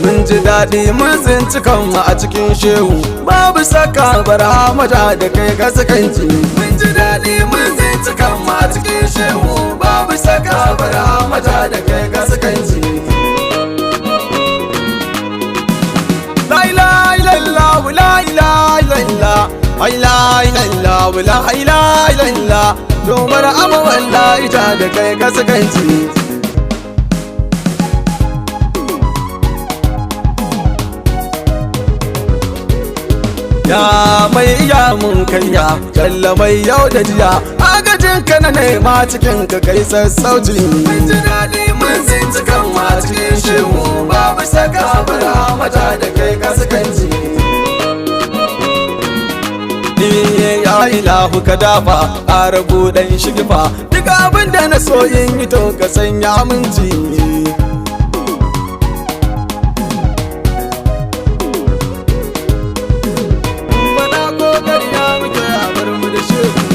mun ji daɗi mun tsinci kanmu a cikin shehu babu saka barhamata da kai kaskanci mun ji daɗi mun tsinci kanmu a cikin shehu babu saka barhamata da kai kaskanci la ilaha illallah la ilaha illallah la ilaha illallah la ilaha illallah domar amma wallahi ta da kai kaskanci ya mai iya mun kanya kalla mai yau da jiya agajin ka na nema cikin ka kai sassauci mun ji daɗi mun tsinci kan ma cikin shehu babu saka barhamata da kai kaskanci ya ilahu ka dafa a rabu dan shigifa duk abin da na so yin yi to ka sanya minci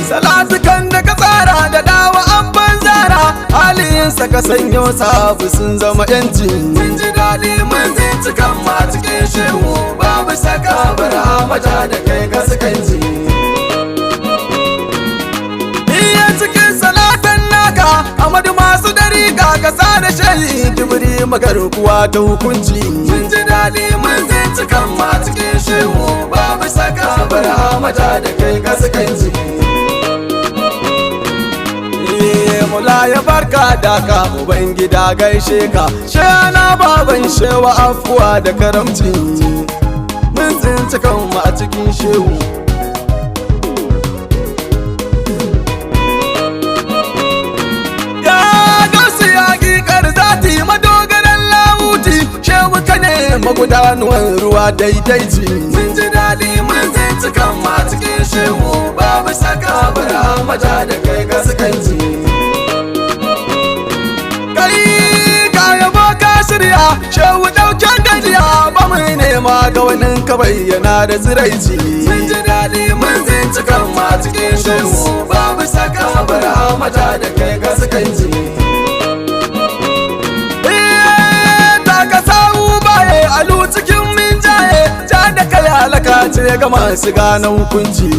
salatukan da ka tsara da dawa abban zara halinsa ka sanyo sabu sun zama yanci mun ji daɗi mun tsinci kan ma cikin shehu babu saka barhamata da kai kaskanci iya cikin salatan naka Ahmad masu dariƙa ka sa da shayi dubri magarkuwa ta hukunci mun ji daɗi mun tsinci kan ma cikin shehu babu saka barhamata da kai kaskanci Mula ya barka da ka Ubangida gaishe ka shana baban shewa afuwa da karamci mun tsinci kanmu a cikin shehu ya gausu ya ƙiƙar zati madogaran lahuti shehu ka ne magudanuwan ruwa daidaici mun ji daɗi mun tsinci kanmu a cikin shehu babu saka barhamata da kai kaskanci shirya shehu ɗauken gajiya ba mu nema ga wani ka bayyana da ziraici mun ji daɗi mun tsinci kan ma cikin shehu babu saka barhamata da kai kaskanci ta ka samu baye alu cikin min jaye ja da kai halaka ce ga masu gane hukunci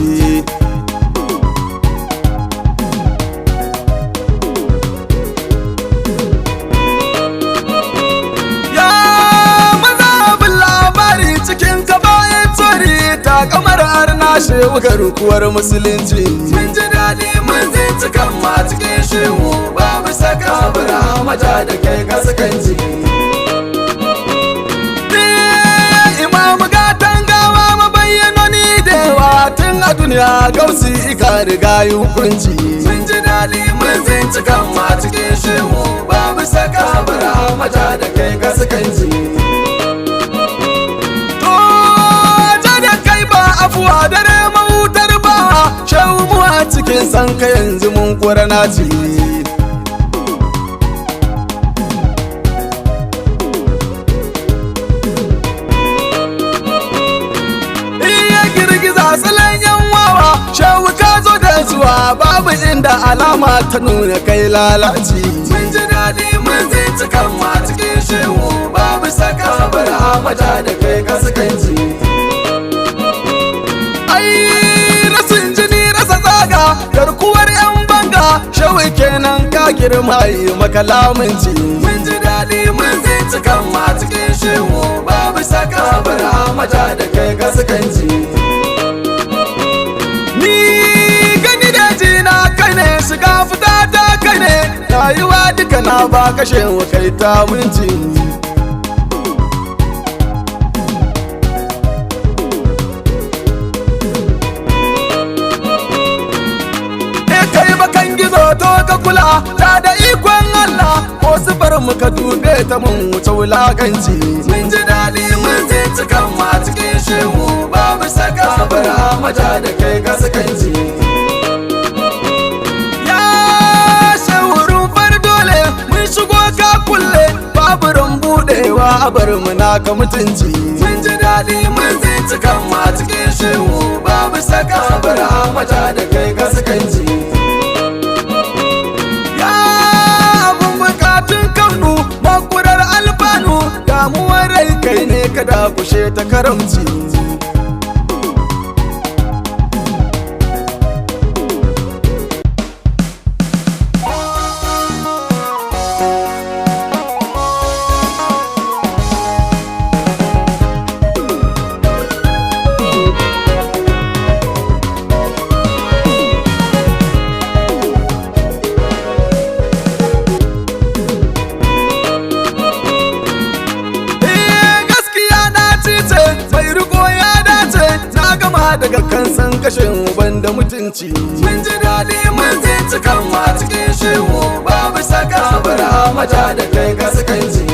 kamar arna shehu garkuwar musulunci mun ji daɗi mun tsinci kan ma cikin shehu babu saka barhamata da kai kaskanci imamu gatan gawa mabayyanoni da yawa tun a duniya gausi ka riga yi hukunci mun ji daɗi mun tsinci kan ma cikin shehu babu saka barhamata da kai kaskanci afuwa dare mahutar bawa shehu mu a cikin sanka yanzu mun ƙurana ce iya girgiza salon yan wawa shehu ka zo da zuwa babu inda alama ta nuna kai lalaci mun ji daɗi mun tsinci kan ma cikin shehu babu saka barhamata da kai kaskanci garkuwar yan banga shawai kenan ka girma yi maka lamunci mun ji daɗi mun tsinci kan ma cikin shehu babu saka barhamata da kai kaskanci ni gani da jina kai ne shiga fita ta kai ne rayuwa duka na ba kashe wa kai ta minci to ka kula ta da ikon Allah ko sifar mu ka dube ta mun wuce wulakanci mun ji daɗi mun tsinci kan ma cikin shehu babu saka barhamata da kai kaskanci ya shehu rumfar dole mun shigo ka kulle babu budewa a bar mu naka mutunci mun ji daɗi mun tsinci kan ma cikin shehu babu saka barhamata da kai kaskanci damuwar rai kai dakushe ta karamci. Daga kan san kashin uban da mutunci mun ji daɗi mun zinci kan ma cikin shehu babu saka bara mata da kai kaskanci.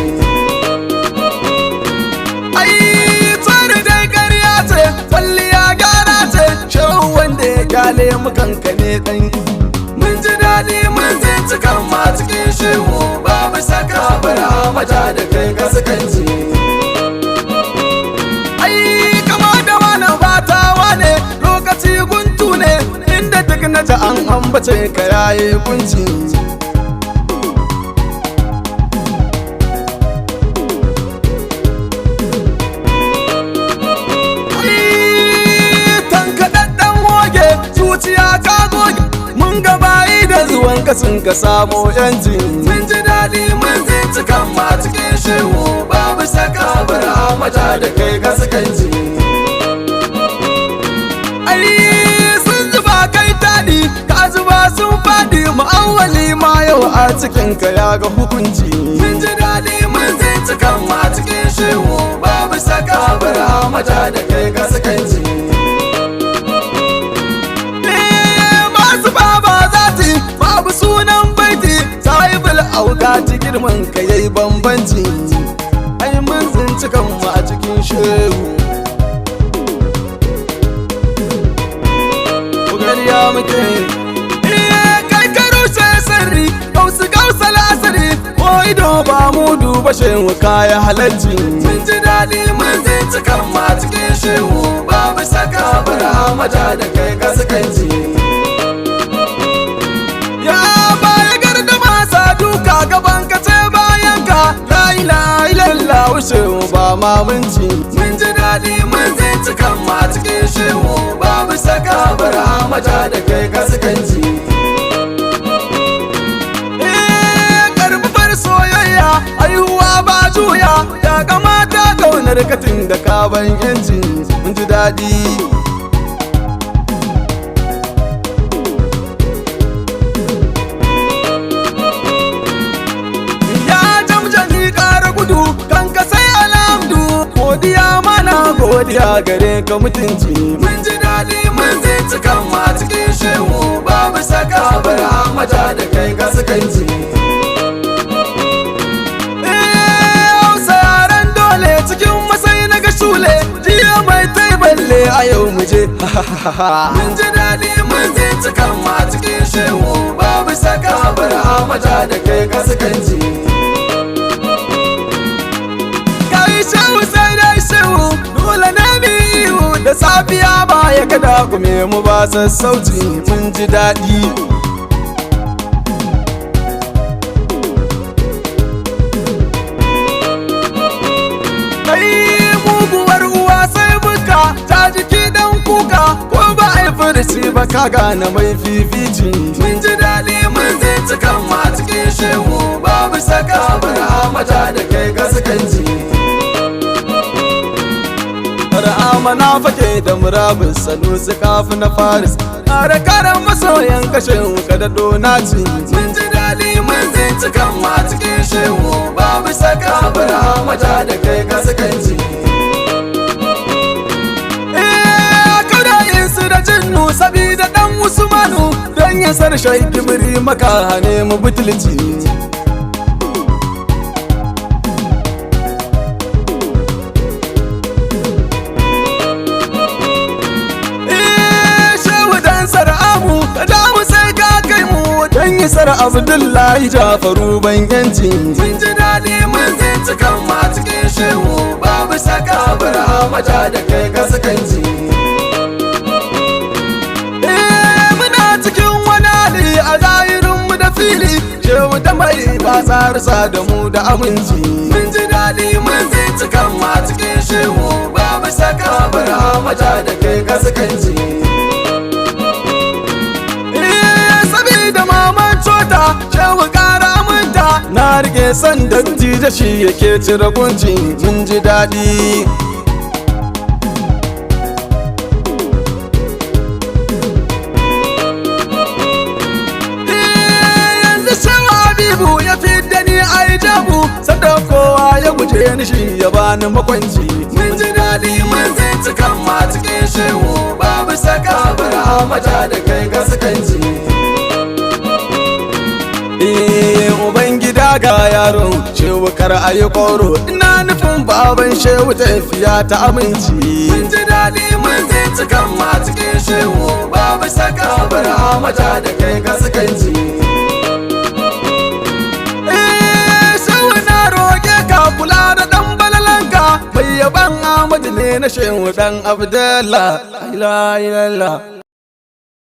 Ai tsari dai ƙarya ce kwalliya gyara ce shehu wanda ya kyale mu kankane ɗan. Mun ji daɗi mun zinci kan ma cikin shehu babu saka bara mata da kai kaskanci. Lokaci guntu ne inda duk na ji an ambace ka yayi kunci. Tankaɗaɗɗen hoge zuciya ka goge mun gabayi da zuwan ka sun ka samo yanci. Mun ji daɗi mun zinci kan ma cikin shehu babu saka bara mata da kai kaskanci. Sun zuba kai taɗi ka zuba sun faɗi ma'awali ma yau a cikin ka ya ga hukunci. Mun ji daɗi mun zinci kan ma cikin shehu babu saka bara mata da kai kaskanci. Masu baba zati babu sunan baiti sahibul augati girman ka yayi bambanci. Ai mun zinci kan ma cikin shehu ya muke. Kai karo sai sarri gausa lasari ko ido ba mu duba shehu kaya halarci. Mun ji daɗi mun zinci kan ma cikin shehu babu saka bara mata da kai kaskanci. Ya baya garda masa duka gaban ka ce bayan ka la ilaha illallah shehu ba mamunci. Mun ji daɗi mun zinci kan ma cikin shehu babu saka bara mata da kai kaskanci. Karfafar soyayya haihuwa ba juya ya kamata kaunar katin da kaban yanci. Mun ji daɗi. Ya jamjani ƙara gudu kanka sai alhamdu godiya mana godiya gare ka mutunci. Mun ji daɗi mun zinci kan ma cikin shehu babu saka bara mata da kai kaskanci. Hausa yaran dole cikin masai na ga shule jiya mai taiballe a yau muje. Mun ji daɗi mun zinci kan ma cikin shehu babu saka bara mata da kai kaskanci. Shehu sai dai shehu dole ne mi ihu da safiya ba ya kada kume mu ba sassauci. Mun ji daɗi. Kai muguwar uwa sai buka ta jiki dan kuka ko ba a yi furci ba ka gane mai fifici. Mun ji daɗi mun zinci kan ma cikin shehu babu saka bara mata da kai kaskanci. Amana fake da murabus sanusi kafi na faris kare karan masoyan kashe ka da donaci. Mun ji daɗi mun zinci kan ma cikin shehu babu saka bara mata da kai kaskanci. Kada yin su da jinnu sabida dan Usmanu don yin sarshai kibiri maka hane mu butulci. Isar Abdullahi Jafaru ban yanci. Mun ji daɗi mun zinci kan ma cikin shehu babu saka bara mata da kai kaskanci. Muna cikin wani hali a zahirinmu da fili shehu da mai ba sa da mu da aminci. Mun ji daɗi mun zinci kan ma cikin shehu babu saka bara mata da kai kaskanci. Sabida maman cota shehu ƙara munta na rike son datti da shi yake cire kunci mun ji daɗi. Ya fidda ni ai jabu sanda kowa ya guje ni shi ya bani makwanci mun ji daɗi mun zinci kan ma cikin shehu babu saka bara mata da kai gaskanci. Ubangida ga yaron shehu kar ayi koro ina nufin baban shehu tafiya ta aminci mun ji daɗi mun zinci kan ma cikin shehu babu saka bara mata da kai gaskanci. Kula da dan balalanka mai yaban Ahmad ne na shehu dan Abdallah. La ilaha illallah.